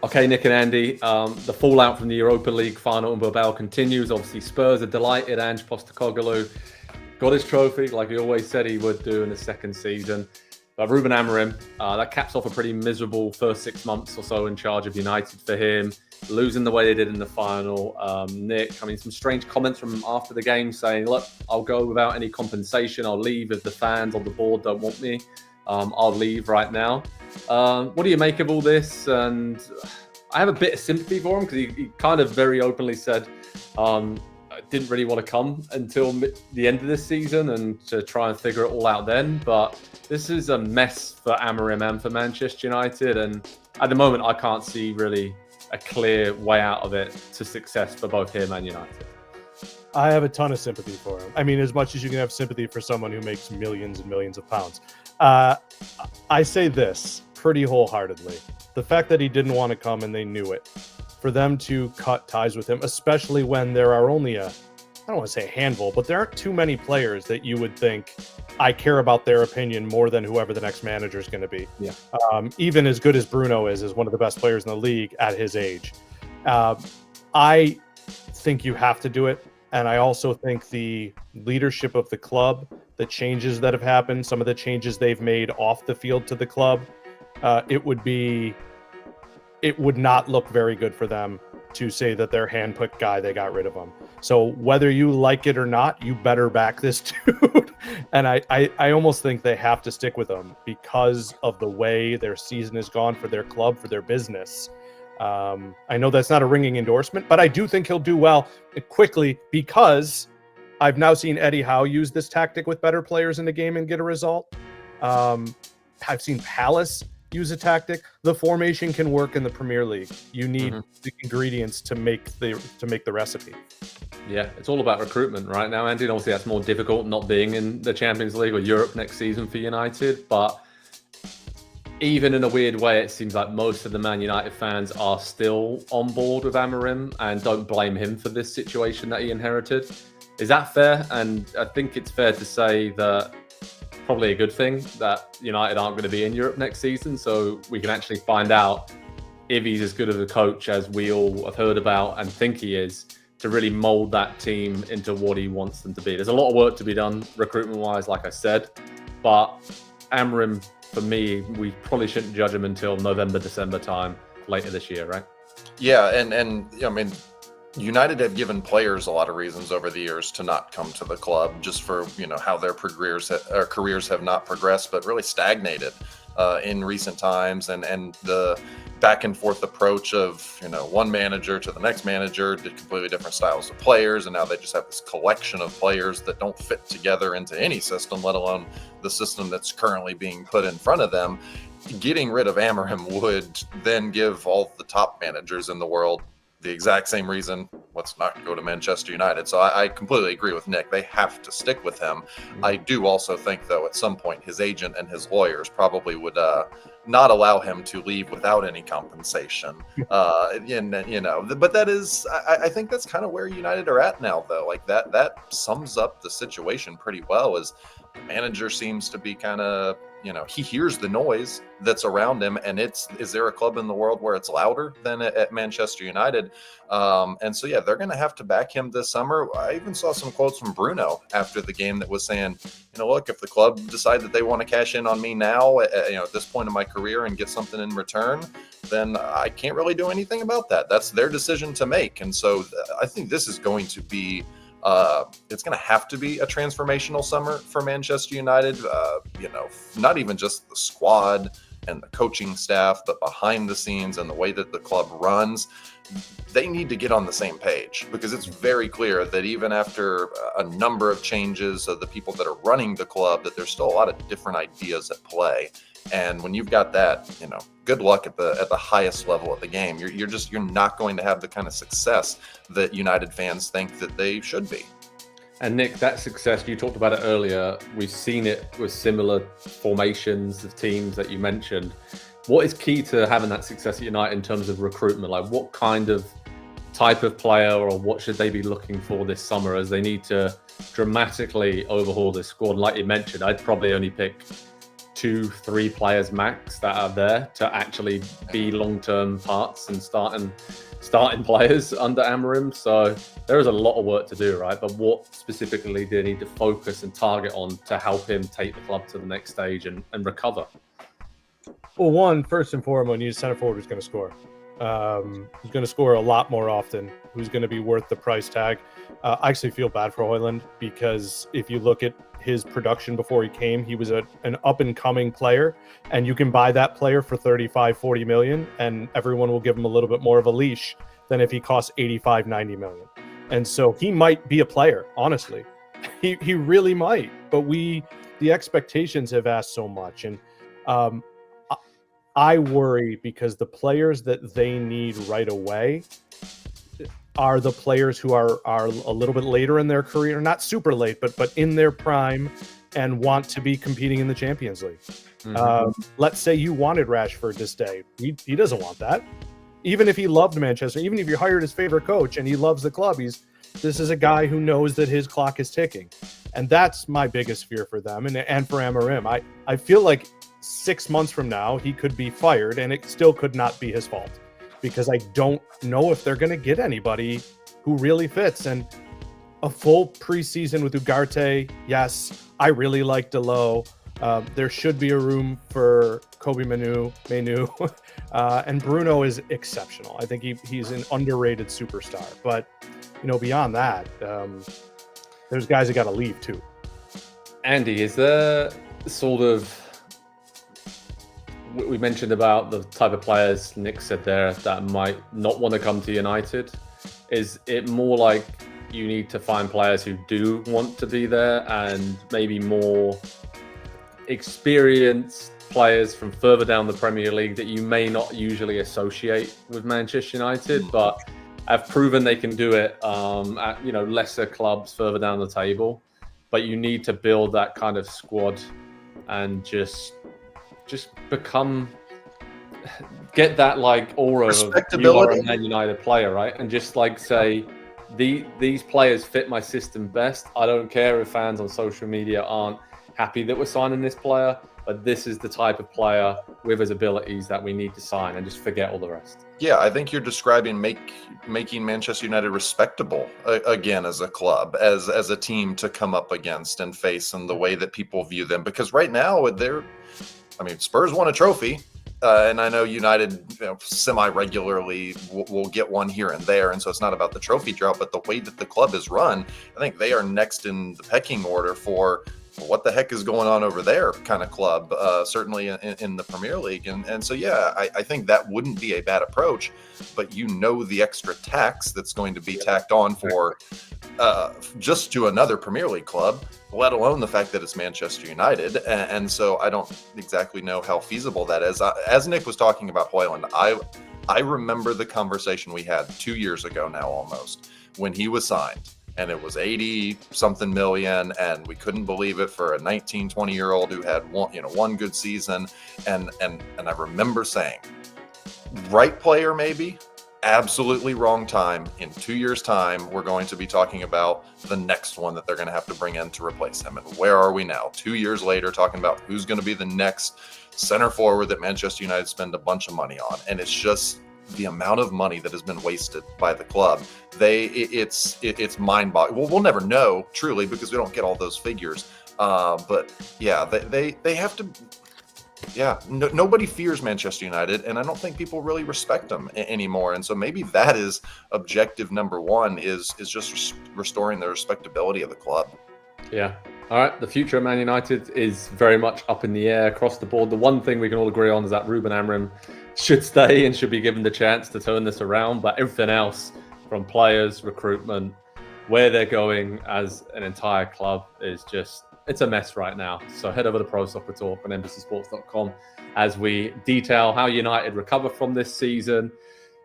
Okay, Nick and Andy, the fallout from the Europa League final in Bilbao continues. Obviously, Spurs are delighted. Ange Postecoglou got his trophy, like he always said he would do in the second season. But Ruben Amorim, that caps off a pretty miserable first 6 months or so in charge of United for him, losing the way they did in the final. Nick, I mean, some strange comments from after the game saying, look, I'll go without any compensation. I'll leave if the fans on the board don't want me. I'll leave right now. What do you make of all this? And I have a bit of sympathy for him because he kind of very openly said didn't really want to come until the end of this season and to try and figure it all out then. But this is a mess for Amorim and for Manchester United. And at the moment, I can't see really a clear way out of it to success for both him and United. I have a ton of sympathy for him. I mean, as much as you can have sympathy for someone who makes millions and millions of pounds. I say this pretty wholeheartedly. The fact that he didn't want to come and they knew it, for them to cut ties with him, especially when there are only I don't want to say a handful, but there aren't too many players that you would think, I care about their opinion more than whoever the next manager is going to be. Yeah. Even as good as Bruno is one of the best players in the league at his age. I think you have to do it. And I also think the leadership of the club, the changes that have happened, some of the changes they've made off the field to the club, it would not look very good for them to say that their handpicked guy, they got rid of him. So whether you like it or not, you better back this dude. And I almost think they have to stick with him because of the way their season has gone for their club, for their business. I know that's not a ringing endorsement, but I do think he'll do well quickly because I've now seen Eddie Howe use this tactic with better players in the game and get a result. I've seen Palace use a tactic. The formation can work in the Premier League. You need the ingredients to make the recipe. Yeah, it's all about recruitment right now, Andy. And obviously, that's more difficult not being in the Champions League or Europe next season for United. But even in a weird way, it seems like most of the Man United fans are still on board with Amorim and don't blame him for this situation that he inherited. Is that fair? And I think it's fair to say that probably a good thing that United aren't going to be in Europe next season, so we can actually find out if he's as good of a coach as we all have heard about and think he is, to really mold that team into what he wants them to be. There's a lot of work to be done recruitment-wise, like I said, but Amorim, for me, we probably shouldn't judge him until November, December time later this year, right? Yeah, and I mean, United have given players a lot of reasons over the years to not come to the club, just for how their careers have not progressed, but really stagnated in recent times, and the back and forth approach of one manager to the next manager, did completely different styles of players, and now they just have this collection of players that don't fit together into any system, let alone the system that's currently being put in front of them. Getting rid of Amorim would then give all the top managers in the world the exact same reason, let's not go to Manchester United. So I completely agree with Nick. They have to stick with him. I do also think, though, at some point his agent and his lawyers probably would not allow him to leave without any compensation. But that is, I think that's kind of where United are at now, though. Like that sums up the situation pretty well. Is the manager seems to be kind of, he hears the noise that's around him, and is there a club in the world where it's louder than at Manchester United? And so, yeah, they're going to have to back him this summer. I even saw some quotes from Bruno after the game that was saying, look, if the club decide that they want to cash in on me now, at this point in my career and get something in return, then I can't really do anything about that. That's their decision to make. And so I think this is going to be it's going to have to be a transformational summer for Manchester United. Not even just the squad and the coaching staff, but behind the scenes and the way that the club runs. They need to get on the same page, because it's very clear that even after a number of changes of the people that are running the club, that there's still a lot of different ideas at play. And when you've got that, good luck at the highest level of the game. You're not going to have the kind of success that United fans think that they should be. And Nick, that success, you talked about it earlier. We've seen it with similar formations of teams that you mentioned. What is key to having that success at United in terms of recruitment? Like, what kind of type of player, or what should they be looking for this summer as they need to dramatically overhaul this squad? And like you mentioned, I'd probably only pick 2-3 players max that are there to actually be long-term parts and starting players under Amorim. So there is a lot of work to do, right? But what specifically do they need to focus and target on to help him take the club to the next stage and recover? Well, first and foremost, you need a center forward who's going to score. Who's going to score a lot more often, who's going to be worth the price tag. I actually feel bad for Højlund, because if you look at his production before he came, he was an up-and-coming player, and you can buy that player for 35, 40 million, and everyone will give him a little bit more of a leash than if he costs 85, 90 million. And so he might be a player, honestly. He really might, but the expectations have asked so much, and I worry because the players that they need right away are the players who are a little bit later in their career, not super late, but in their prime, and want to be competing in the Champions League. Let's say you wanted Rashford to stay. He doesn't want that. Even if he loved Manchester, even if you hired his favorite coach and he loves the club, this is a guy who knows that his clock is ticking. And that's my biggest fear for them and for Amorim. I feel like 6 months from now, he could be fired, and it still could not be his fault, because I don't know if they're going to get anybody who really fits. And a full preseason with Ugarte, yes, I really like Delot. There should be a room for Kobe Manu, and Bruno is exceptional. I think he's an underrated superstar. But beyond that, there's guys that got to leave too. Andy, is there sort of, we mentioned about the type of players Nick said there that might not want to come to United. Is it more like you need to find players who do want to be there, and maybe more experienced players from further down the Premier League that you may not usually associate with Manchester United, but have proven they can do it at lesser clubs further down the table? But you need to build that kind of squad and just get that like aura of you are a Man United player, right? And just like say, these players fit my system best. I don't care if fans on social media aren't happy that we're signing this player, but this is the type of player with his abilities that we need to sign, and just forget all the rest. Yeah, I think you're describing making Manchester United respectable again as a club, as a team to come up against and face, and the way that people view them. Because right now Spurs won a trophy, and I know United semi-regularly will get one here and there, and so it's not about the trophy drought, but the way that the club is run, I think they are next in the pecking order for what the heck is going on over there kind of club, certainly in the Premier League. And so, yeah, I think that wouldn't be a bad approach, but the extra tax that's going to be tacked on for just to another Premier League club, let alone the fact that it's Manchester United. And so I don't exactly know how feasible that is. As Nick was talking about Højlund, I remember the conversation we had 2 years ago now almost, when he was signed. And it was 80-something million, and we couldn't believe it for a 19, 20-year-old who had one good season. And I remember saying, right player maybe, absolutely wrong time. In 2 years' time, we're going to be talking about the next one that they're going to have to bring in to replace him. And where are we now? 2 years later, talking about who's going to be the next center forward that Manchester United spend a bunch of money on. And it's just the amount of money that has been wasted by the club. It's mind-boggling. Well, we'll never know truly because we don't get all those figures. But yeah, they have to. Yeah, nobody fears Manchester United, and I don't think people really respect them anymore. And so maybe that is objective number one: is just restoring the respectability of the club. Yeah. All right. The future of Man United is very much up in the air across the board. The one thing we can all agree on is that Ruben Amorim should stay and should be given the chance to turn this around. But everything else, from players, recruitment, where they're going as an entire club, is just, it's a mess right now. So head over to Pro Soccer Talk on NBCSports.com as we detail how United recover from this season,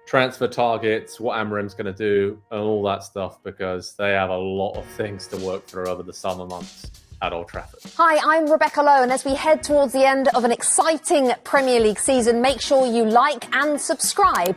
transfer targets, what Amorim's going to do, and all that stuff, because they have a lot of things to work through over the summer months at Old Trafford. Hi, I'm Rebecca Lowe, and as we head towards the end of an exciting Premier League season, make sure you like and subscribe.